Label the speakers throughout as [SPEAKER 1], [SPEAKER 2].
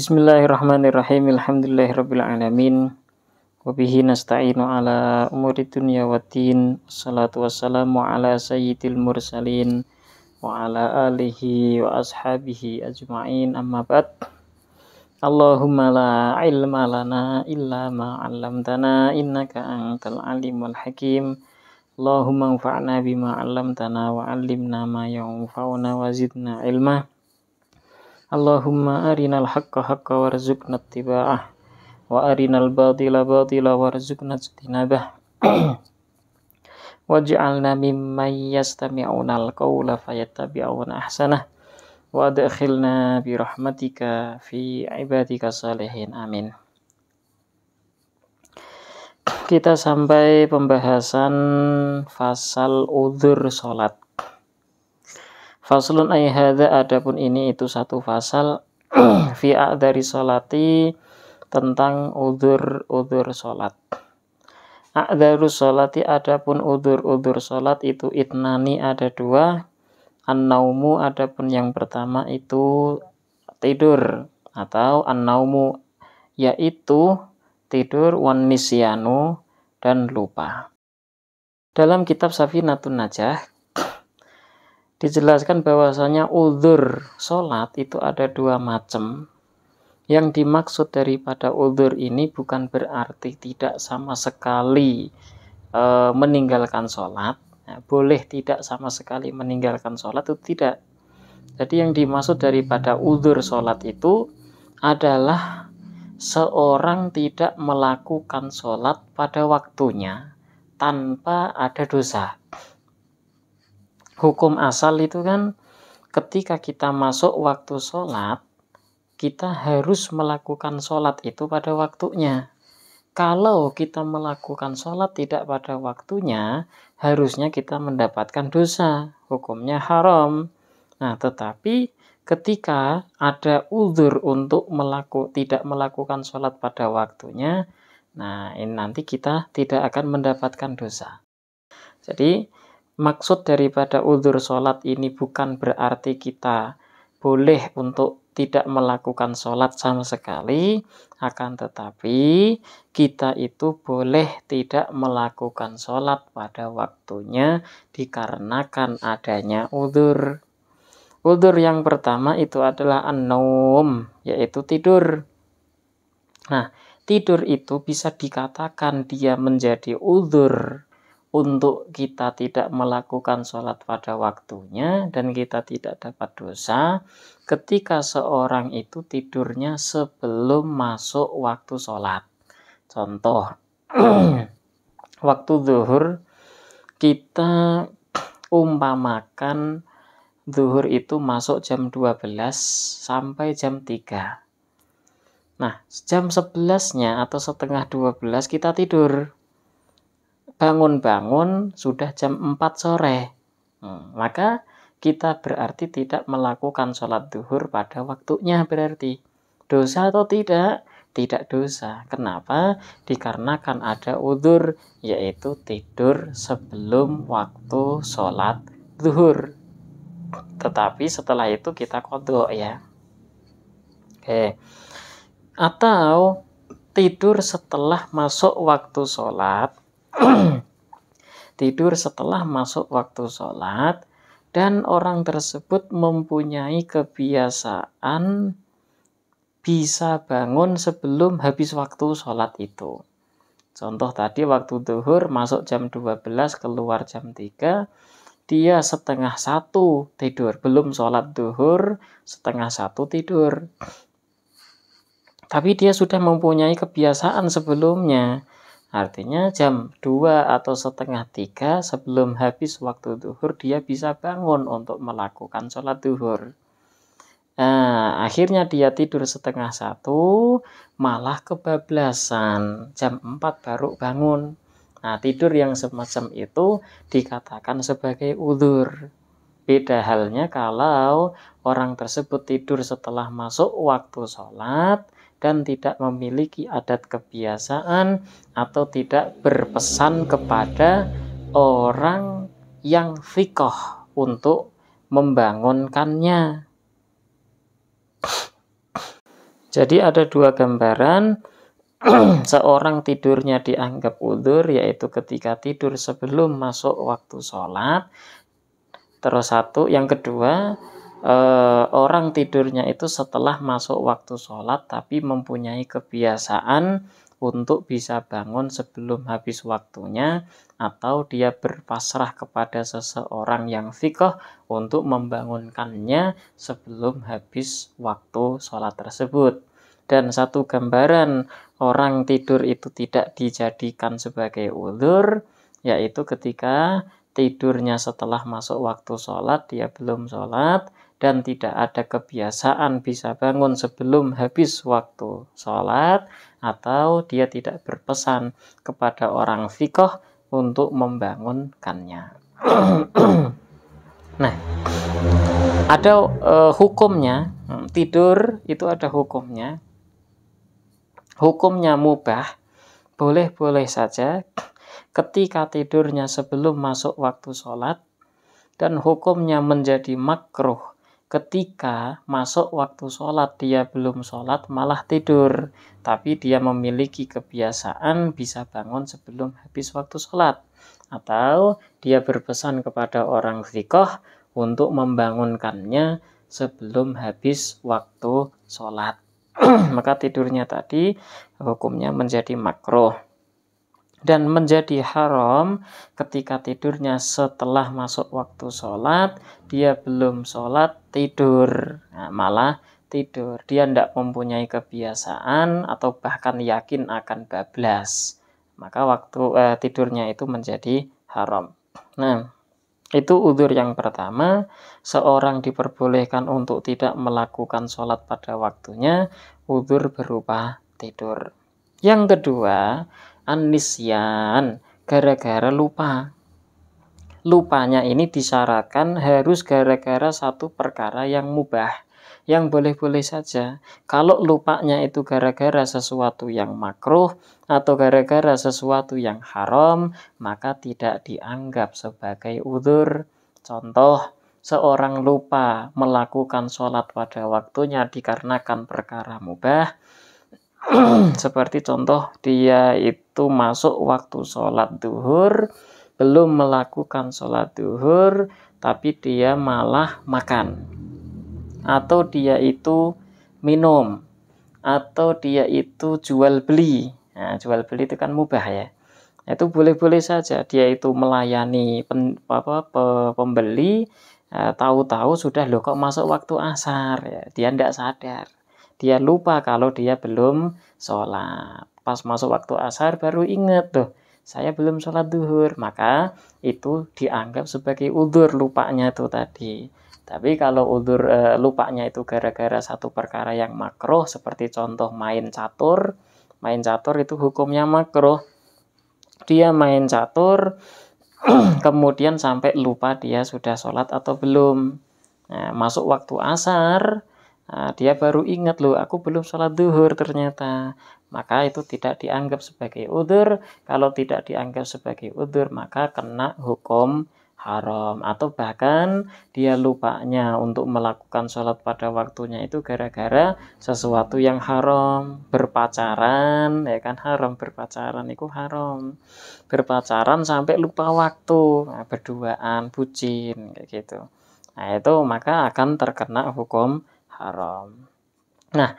[SPEAKER 1] Bismillahirrahmanirrahim. Alhamdulillahirabbil alamin. Wa bihi nasta'inu ala umuri dunya waddin. Wassalatu wassalamu ala sayyidil mursalin wa ala alihi wa ashabihi ajma'in. Amma ba'd. Allahumma la ilma lana illa ma 'allamtana innaka antal alimul hakim. Allahumma anfa'na bima 'allamtana wa 'allimna ma yanfa'una wa zidna ilma. Allahumma arinal haqqa haqqa warzuqna ittiba'ah wa arinal batila batila warzuqna ijtinabah. Waj'alna mimman yastami'unal qawla fayattabi'una ahsanah wa adkhilna bi rahmatika fi ibadika salihin. Amin. Kita sampai pembahasan fasal udzur salat. Faslun ay hadza, adapun ini itu satu fasal fi a'dzari sholati, tentang udzur salat. A'dzarus sholati, adapun udzur salat itu itnani, ada dua. An-naumu, adapun yang pertama itu tidur atau an-naumu yaitu tidur, wan nisyanu dan lupa. Dalam kitab Safinatun Najah dijelaskan bahwasanya udzur sholat itu ada dua macam. Yang dimaksud daripada udzur ini bukan berarti tidak sama sekali meninggalkan sholat. Nah, boleh tidak sama sekali meninggalkan sholat, itu tidak. Jadi yang dimaksud daripada udzur sholat itu adalah seorang tidak melakukan sholat pada waktunya tanpa ada dosa. Hukum asal itu kan ketika kita masuk waktu sholat, kita harus melakukan sholat itu pada waktunya. Kalau kita melakukan sholat tidak pada waktunya, harusnya kita mendapatkan dosa. Hukumnya haram. Nah, tetapi ketika ada udzur untuk tidak melakukan sholat pada waktunya, nah ini nanti kita tidak akan mendapatkan dosa. Jadi maksud daripada udzur sholat ini bukan berarti kita boleh untuk tidak melakukan sholat sama sekali, akan tetapi kita itu boleh tidak melakukan sholat pada waktunya dikarenakan adanya udzur. Udzur yang pertama itu adalah an-naum, yaitu tidur. Nah, tidur itu bisa dikatakan dia menjadi udzur untuk kita tidak melakukan sholat pada waktunya dan kita tidak dapat dosa ketika seorang itu tidurnya sebelum masuk waktu sholat. Contoh, waktu zuhur kita umpamakan zuhur itu masuk jam 12 sampai jam 3. Nah, jam 11-nya atau setengah 12 kita tidur. Bangun-bangun sudah jam 4 sore. Maka kita berarti tidak melakukan sholat zuhur pada waktunya berarti. Dosa atau tidak? Tidak dosa. Kenapa? Dikarenakan ada udzur, yaitu tidur sebelum waktu sholat zuhur. Tetapi setelah itu kita qadha ya. Oke. Atau tidur setelah masuk waktu sholat. Tidur setelah masuk waktu sholat dan orang tersebut mempunyai kebiasaan bisa bangun sebelum habis waktu sholat itu. Contoh tadi waktu zuhur masuk jam 12 keluar jam 3, dia setengah 1 tidur, belum sholat zuhur, setengah 1 tidur. Tapi dia sudah mempunyai kebiasaan sebelumnya. Artinya jam 2 atau setengah 3 sebelum habis waktu zuhur dia bisa bangun untuk melakukan sholat zuhur. Nah, akhirnya dia tidur setengah 1 malah kebablasan. Jam 4 baru bangun. Nah, tidur yang semacam itu dikatakan sebagai udzur. Beda halnya kalau orang tersebut tidur setelah masuk waktu sholat dan tidak memiliki adat kebiasaan atau tidak berpesan kepada orang yang thiqah untuk membangunkannya. Jadi ada dua gambaran. Seorang tidurnya dianggap udzur, yaitu ketika tidur sebelum masuk waktu sholat. Terus yang kedua, orang tidurnya itu setelah masuk waktu sholat, tapi mempunyai kebiasaan untuk bisa bangun sebelum habis waktunya, atau dia berpasrah kepada seseorang yang fiqh untuk membangunkannya sebelum habis waktu sholat tersebut. Dan satu gambaran orang tidur itu tidak dijadikan sebagai udzur, yaitu ketika tidurnya setelah masuk waktu sholat, dia belum sholat, dan tidak ada kebiasaan bisa bangun sebelum habis waktu sholat, atau dia tidak berpesan kepada orang fiqh untuk membangunkannya. Nah, ada hukumnya, tidur itu ada hukumnya. Hukumnya mubah, boleh-boleh saja ketika tidurnya sebelum masuk waktu sholat, dan hukumnya menjadi makruh ketika masuk waktu sholat dia belum sholat malah tidur, tapi dia memiliki kebiasaan bisa bangun sebelum habis waktu sholat, atau dia berpesan kepada orang fiqh untuk membangunkannya sebelum habis waktu sholat. Maka tidurnya tadi hukumnya menjadi makruh. Dan menjadi haram ketika tidurnya setelah masuk waktu sholat, dia belum sholat tidur, malah tidur. Dia tidak mempunyai kebiasaan atau bahkan yakin akan bablas, maka waktu tidurnya itu menjadi haram. Nah, itu udzur yang pertama, seorang diperbolehkan untuk tidak melakukan sholat pada waktunya, udzur berupa tidur. Yang kedua, an-nisyan, gara-gara lupa. Lupanya ini disyaratkan harus gara-gara satu perkara yang mubah, yang boleh-boleh saja. Kalau lupanya itu gara-gara sesuatu yang makruh atau gara-gara sesuatu yang haram, maka tidak dianggap sebagai udzur. Contoh, seorang lupa melakukan sholat pada waktunya dikarenakan perkara mubah. Seperti contoh, dia itu masuk waktu sholat duhur, belum melakukan sholat duhur, tapi dia malah makan, atau dia itu minum, atau dia itu jual beli. Nah, jual beli itu kan mubah ya. Itu boleh-boleh saja. Dia itu melayani pembeli, tahu-tahu sudah loh kok masuk waktu asar, ya. Dia tidak sadar. Dia lupa kalau dia belum sholat. Pas masuk waktu asar baru ingat tuh, saya belum sholat duhur. Maka itu dianggap sebagai udzur lupanya itu tadi. Tapi kalau udzur lupanya itu gara-gara satu perkara yang makruh, seperti contoh main catur. Main catur itu hukumnya makruh. Dia main catur, kemudian sampai lupa dia sudah sholat atau belum. Nah, masuk waktu asar, dia baru ingat loh, aku belum sholat duhur ternyata. Maka itu tidak dianggap sebagai udzur. Kalau tidak dianggap sebagai udzur, maka kena hukum haram. Atau bahkan dia lupanya untuk melakukan sholat pada waktunya itu gara-gara sesuatu yang haram. Berpacaran, ya kan, haram. Berpacaran itu haram. Berpacaran sampai lupa waktu, berduaan, bucin, kayak gitu. Nah, itu maka akan terkena hukum haram. Nah,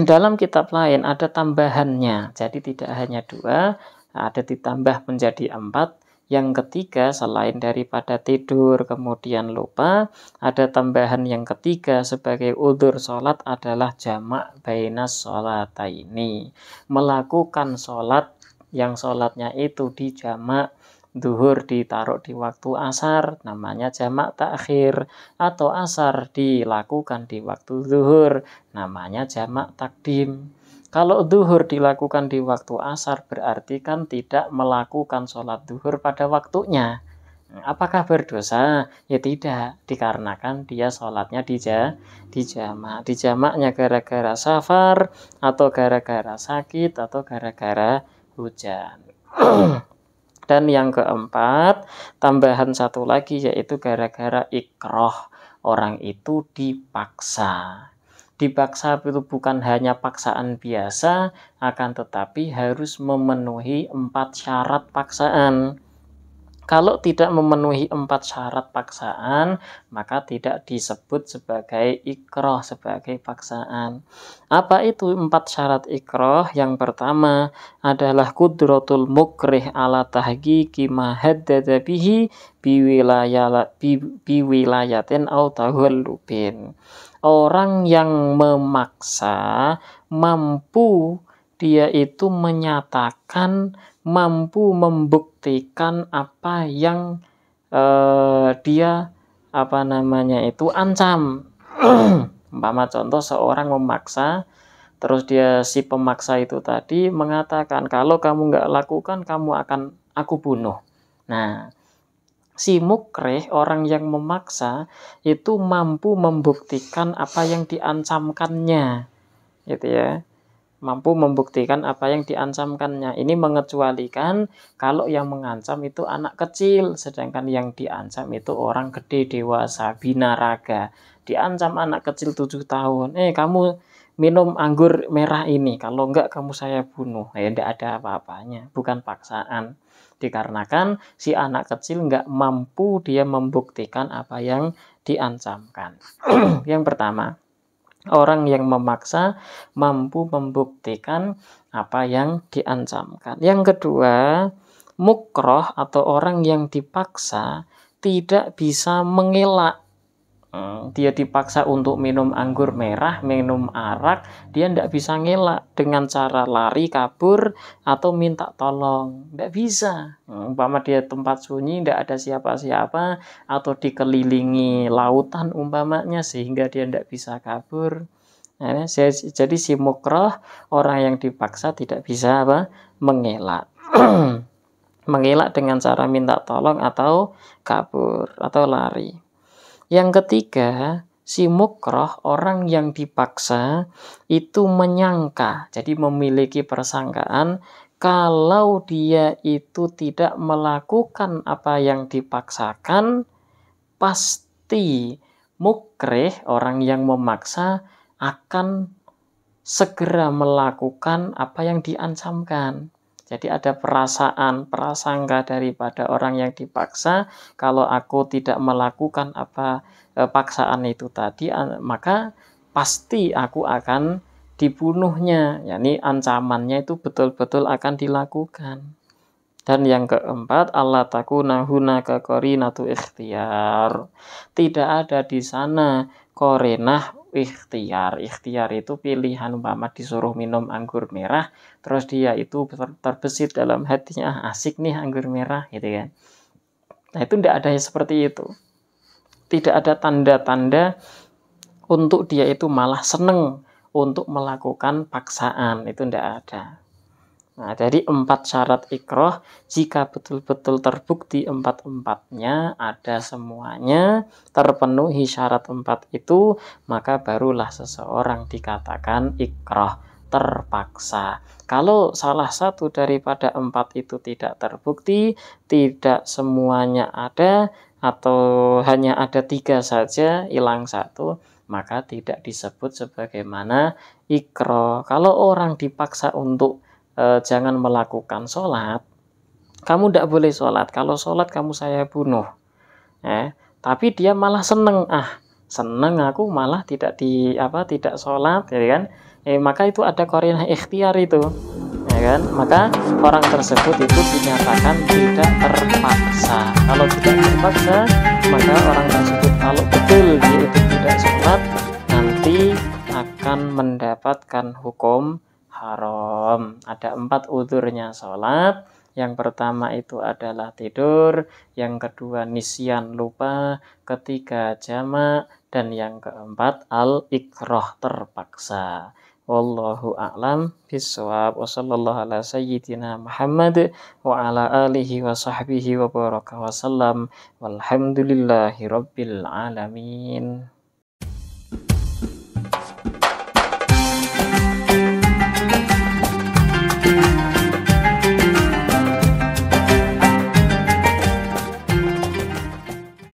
[SPEAKER 1] dalam kitab lain ada tambahannya. Jadi tidak hanya 2, ada ditambah menjadi 4. Yang ketiga, selain daripada tidur kemudian lupa, ada tambahan yang ketiga sebagai udzur sholat adalah jamak bainas sholataini. Melakukan sholat yang sholatnya itu dijamak, duhur ditaruh di waktu asar, namanya jamak takhir, atau asar dilakukan di waktu zuhur, namanya jamak takdim. Kalau duhur dilakukan di waktu asar, berarti kan tidak melakukan sholat duhur pada waktunya. Apakah berdosa? Ya tidak, dikarenakan dia sholatnya dijamak. Dijamaknya gara-gara safar, atau gara-gara sakit, atau gara-gara hujan. Dan yang keempat, tambahan satu lagi, yaitu gara-gara ikroh. Orang itu dipaksa. Dipaksa itu bukan hanya paksaan biasa, akan tetapi harus memenuhi 4 syarat paksaan. Kalau tidak memenuhi 4 syarat paksaan, maka tidak disebut sebagai ikrah, sebagai paksaan. Apa itu 4 syarat ikrah? Yang pertama adalah qudratul mukrih ala tahqiqi ma haddada bihi biwilayatin au tahallubin. Orang yang memaksa mampu dia itu menyatakan, mampu membuktikan apa yang dia ancam. Umpama contoh seorang memaksa, terus si pemaksa itu tadi mengatakan kalau kamu nggak lakukan kamu akan aku bunuh. Nah, si mukrih, orang yang memaksa itu mampu membuktikan apa yang diancamkannya, gitu ya. Mampu membuktikan apa yang diancamkannya. Ini mengecualikan kalau yang mengancam itu anak kecil, sedangkan yang diancam itu orang gede, dewasa, binaraga. Diancam anak kecil 7 tahun, kamu minum anggur merah ini, kalau enggak kamu saya bunuh. Enggak ada apa-apanya, bukan paksaan. Dikarenakan si anak kecil enggak mampu dia membuktikan apa yang diancamkan. Yang pertama, orang yang memaksa mampu membuktikan apa yang diancamkan. Yang kedua, mukroh atau orang yang dipaksa tidak bisa mengelak. Dia dipaksa untuk minum anggur merah, minum arak, dia tidak bisa ngelak dengan cara lari, kabur, atau minta tolong. Tidak bisa. Umpama dia tempat sunyi, tidak ada siapa-siapa, atau dikelilingi lautan umpamanya, sehingga dia tidak bisa kabur. Nah, jadi si mukroh, orang yang dipaksa tidak bisa mengelak. Mengelak dengan cara minta tolong atau kabur atau lari. Yang ketiga, si mukroh, orang yang dipaksa itu menyangka, jadi memiliki persangkaan kalau dia itu tidak melakukan apa yang dipaksakan, pasti mukrih, orang yang memaksa, akan segera melakukan apa yang diancamkan. Jadi ada perasaan, prasangka daripada orang yang dipaksa, kalau aku tidak melakukan apa paksaan itu tadi, maka pasti aku akan dibunuhnya. Yani ancamannya itu betul-betul akan dilakukan. Dan yang keempat, Allah takuna hunaka qarinatu ikhtiyar. Tidak ada di sana qarinah ikhtiar. Ikhtiar itu pilihan, umpama disuruh minum anggur merah, terus dia itu terbesit dalam hatinya, asik nih anggur merah, gitu kan. Nah, itu tidak ada seperti itu. Tidak ada tanda-tanda untuk dia itu malah seneng untuk melakukan paksaan, itu tidak ada. Nah, dari 4 syarat ikrah, jika betul-betul terbukti 4-4-nya ada semuanya, terpenuhi syarat 4 itu, maka barulah seseorang dikatakan ikrah, terpaksa. Kalau salah satu daripada 4 itu tidak terbukti, tidak semuanya ada, atau hanya ada 3 saja, hilang 1, maka tidak disebut sebagaimana ikrah. Kalau orang dipaksa untuk jangan melakukan sholat, kamu tidak boleh sholat, kalau sholat kamu saya bunuh, tapi dia malah seneng, seneng aku malah tidak sholat, ya kan? Maka itu ada qarinah ikhtiar itu, ya kan? Maka orang tersebut itu dinyatakan tidak terpaksa. Kalau tidak terpaksa, maka orang tersebut kalau betul dia itu tidak sholat, nanti akan mendapatkan hukum haram. Ada 4 uzurnya sholat. Yang pertama itu adalah tidur, yang kedua nisyan, lupa, ketiga jamak, dan yang keempat al-ikrah, terpaksa. Wallahu a'lam bishawab. Wa sallallahu ala sayyidina Muhammad wa ala alihi wa sahbihi wa baraka wa sallam. Walhamdulillahi rabbil alamin.